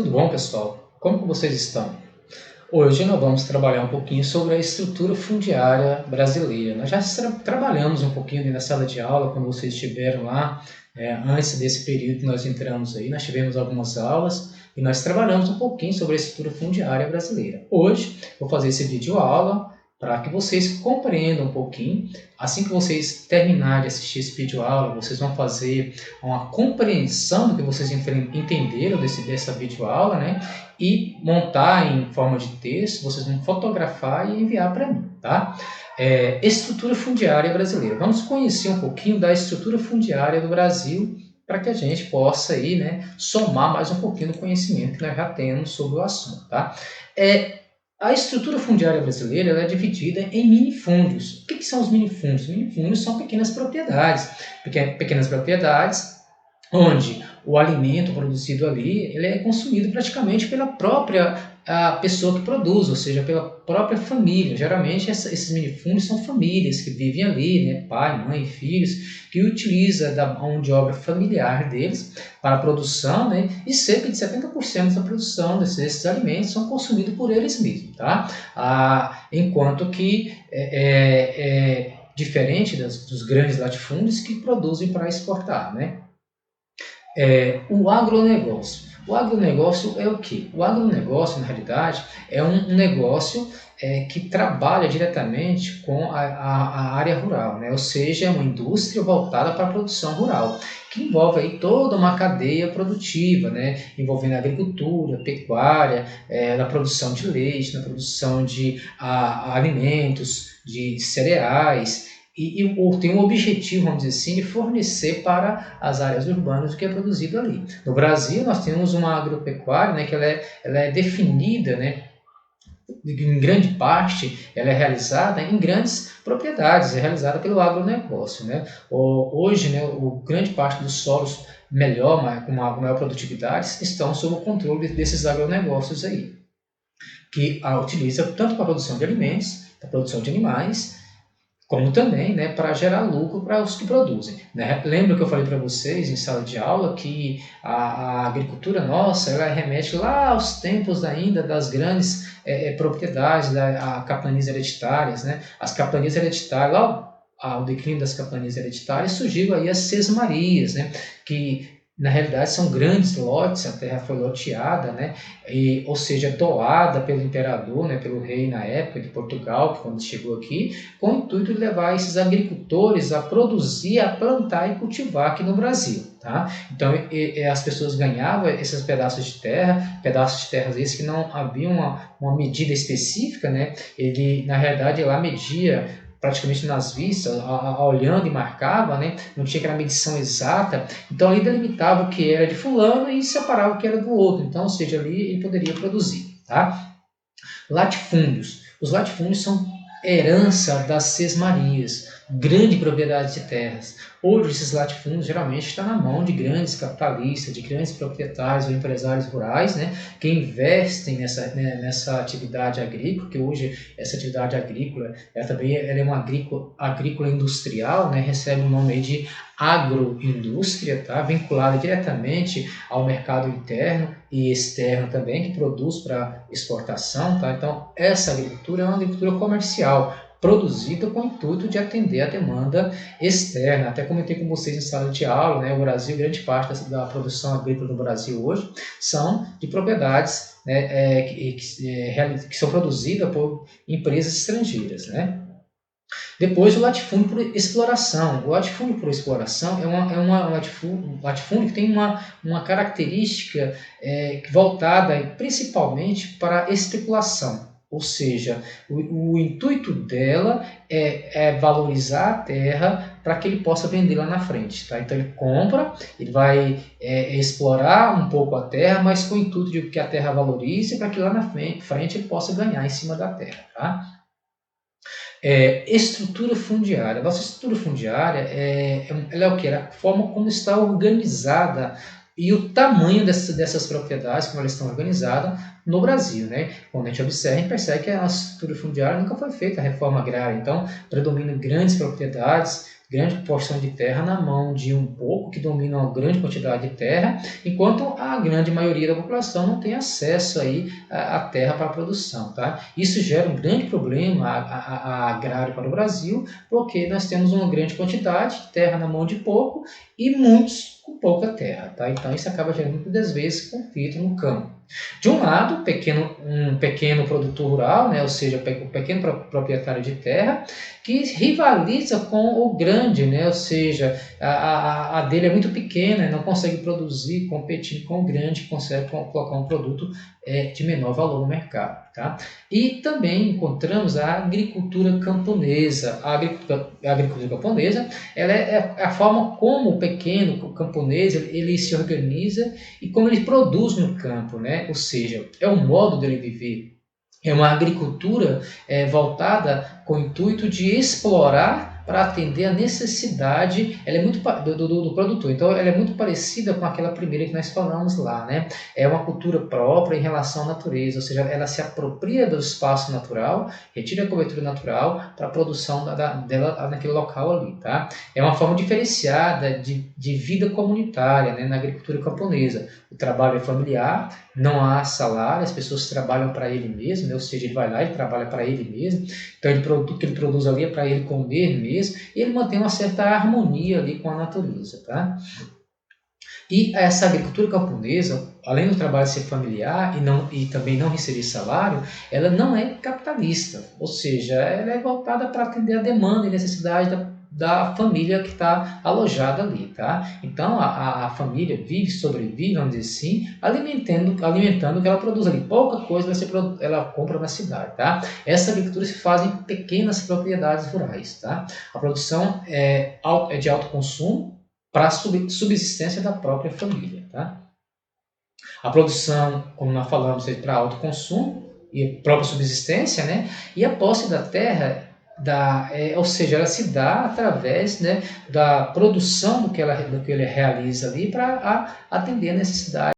Tudo bom, pessoal? Como que vocês estão? Hoje nós vamos trabalhar um pouquinho sobre a estrutura fundiária brasileira. Nós já trabalhamos um pouquinho na sala de aula, quando vocês estiveram lá, antes desse período que nós entramos aí, nós tivemos algumas aulas e nós trabalhamos um pouquinho sobre a estrutura fundiária brasileira. Hoje vou fazer esse vídeo aula para que vocês compreendam um pouquinho. Assim que vocês terminarem de assistir esse vídeo aula, vocês vão fazer uma compreensão do que vocês entenderam dessa vídeo aula, né? E montar em forma de texto, vocês vão fotografar e enviar para mim, tá? Estrutura fundiária brasileira. Vamos conhecer um pouquinho da estrutura fundiária do Brasil para que a gente possa aí, né, somar mais um pouquinho do conhecimento que nós já temos sobre o assunto, tá? A estrutura fundiária brasileira ela é dividida em minifúndios. O que são os minifúndios? Minifúndios são pequenas propriedades onde o alimento produzido ali ele é consumido praticamente pela própria pessoa que produz, ou seja, pela própria família. Geralmente esses minifúndios são famílias que vivem ali, né, pai, mãe, filhos, que utilizam da mão de obra familiar deles para a produção, né, e cerca de 70% da produção desses alimentos são consumidos por eles mesmos, tá? Enquanto que diferente dos grandes latifúndios que produzem para exportar, né? O agronegócio. O agronegócio é o quê? O agronegócio, na realidade, é um negócio que trabalha diretamente com a área rural, né? Ou seja, é uma indústria voltada para a produção rural, que envolve aí toda uma cadeia produtiva, né? Envolvendo a agricultura, pecuária, na produção de leite, na produção de alimentos, de cereais, e tem um objetivo, vamos dizer assim, de fornecer para as áreas urbanas o que é produzido ali. No Brasil, nós temos uma agropecuária, né, que ela é definida, né, em grande parte, ela é realizada em grandes propriedades, é realizada pelo agronegócio, né? Hoje, né, grande parte dos solos com maior produtividade estão sob o controle desses agronegócios aí, que utiliza tanto para a produção de alimentos, para a produção de animais, como também, né, para gerar lucro para os que produzem, né? Lembra que eu falei para vocês em sala de aula que a agricultura nossa ela remete lá aos tempos ainda das grandes propriedades, capitanias hereditárias, né? As capitanias hereditárias, lá ao declínio das capitanias hereditárias, surgiu aí as sesmarias, né? Que na realidade são grandes lotes, a terra foi loteada, né? Ou seja, doada pelo imperador, né? Pelo rei na época de Portugal, que quando chegou aqui, com o intuito de levar esses agricultores a produzir, a plantar e cultivar aqui no Brasil, tá? Então as pessoas ganhavam esses pedaços de terra esses que não havia uma medida específica, né? Ele na realidade lá media praticamente nas vistas, olhando e marcava, né? Não tinha aquela medição exata, então ele delimitava o que era de fulano e separava o que era do outro, então, ou seja, ali ele poderia produzir, tá? Latifúndios. Os latifúndios são herança das sesmarias, grande propriedade de terras. Hoje esses latifúndios geralmente estão na mão de grandes capitalistas, de grandes proprietários ou empresários rurais, né, que investem nessa atividade agrícola, que hoje essa atividade agrícola ela é uma agrícola industrial, né, recebe o nome aí de agroindústria, tá, vinculada diretamente ao mercado interno e externo também, que produz para exportação, tá? Então essa agricultura é uma agricultura comercial, produzida com o intuito de atender a demanda externa. Até comentei com vocês em sala de aula, né, o Brasil, grande parte da produção agrícola no Brasil hoje são de propriedades, né, que são produzidas por empresas estrangeiras, né? Depois o latifúndio por exploração. O latifúndio por exploração é um latifúndio que tem uma característica voltada principalmente para a especulação. Ou seja, o intuito dela é valorizar a terra para que ele possa vender lá na frente. Tá? Então ele compra, ele vai explorar um pouco a terra, mas com o intuito de que a terra valorize para que lá na frente ele possa ganhar em cima da terra. Tá? Estrutura fundiária. Nossa estrutura fundiária ela é o que? É a forma como está organizada e o tamanho dessas propriedades, como elas estão organizadas no Brasil, né? Quando a gente observa, a gente percebe que a estrutura fundiária nunca foi feita a reforma agrária, então predominam grandes propriedades, grande porção de terra na mão de um pouco que domina uma grande quantidade de terra, enquanto a grande maioria da população não tem acesso aí à terra para a produção, tá? Isso gera um grande problema agrário para o Brasil, porque nós temos uma grande quantidade de terra na mão de pouco e muitos com pouca terra, tá? Então isso acaba gerando muitas vezes conflito no campo. De um lado, um pequeno produtor rural, né, ou seja, um pequeno proprietário de terra, que rivaliza com o grande, né, ou seja, a dele é muito pequena, não consegue produzir, competir com o grande, consegue colocar um produto de menor valor no mercado. Tá? E também encontramos a agricultura camponesa. A agricultura camponesa ela é a forma como o pequeno camponês ele se organiza e como ele produz no campo, né? Ou seja, é o modo dele viver. É uma agricultura voltada com o intuito de explorar para atender a necessidade ela é muito do produtor. Então, ela é muito parecida com aquela primeira que nós falamos lá, né? É uma cultura própria em relação à natureza, ou seja, ela se apropria do espaço natural, retira a cobertura natural para a produção dela naquele local ali, tá? É uma forma diferenciada de vida comunitária, né, na agricultura camponesa. O trabalho é familiar, não há salário, as pessoas trabalham para ele mesmo, né? Ou seja, ele vai lá e trabalha para ele mesmo, então tudo que ele produz ali é para ele comer mesmo, e ele mantém uma certa harmonia ali com a natureza, tá? E essa agricultura camponesa, além do trabalho ser familiar e também não receber salário, ela não é capitalista, ou seja, ela é voltada para atender a demanda e necessidade da família que está alojada ali, tá? Então a família sobrevive, vamos dizer assim, alimentando o que ela produz ali. Pouca coisa ela compra na cidade, tá? Essa agricultura se faz em pequenas propriedades rurais, tá? A produção é de alto consumo para a subsistência da própria família, tá? A produção, como nós falamos, é para autoconsumo e própria subsistência, né? E a posse da terra ou seja, ela se dá através, né, da produção do que ele realiza ali para atender a necessidade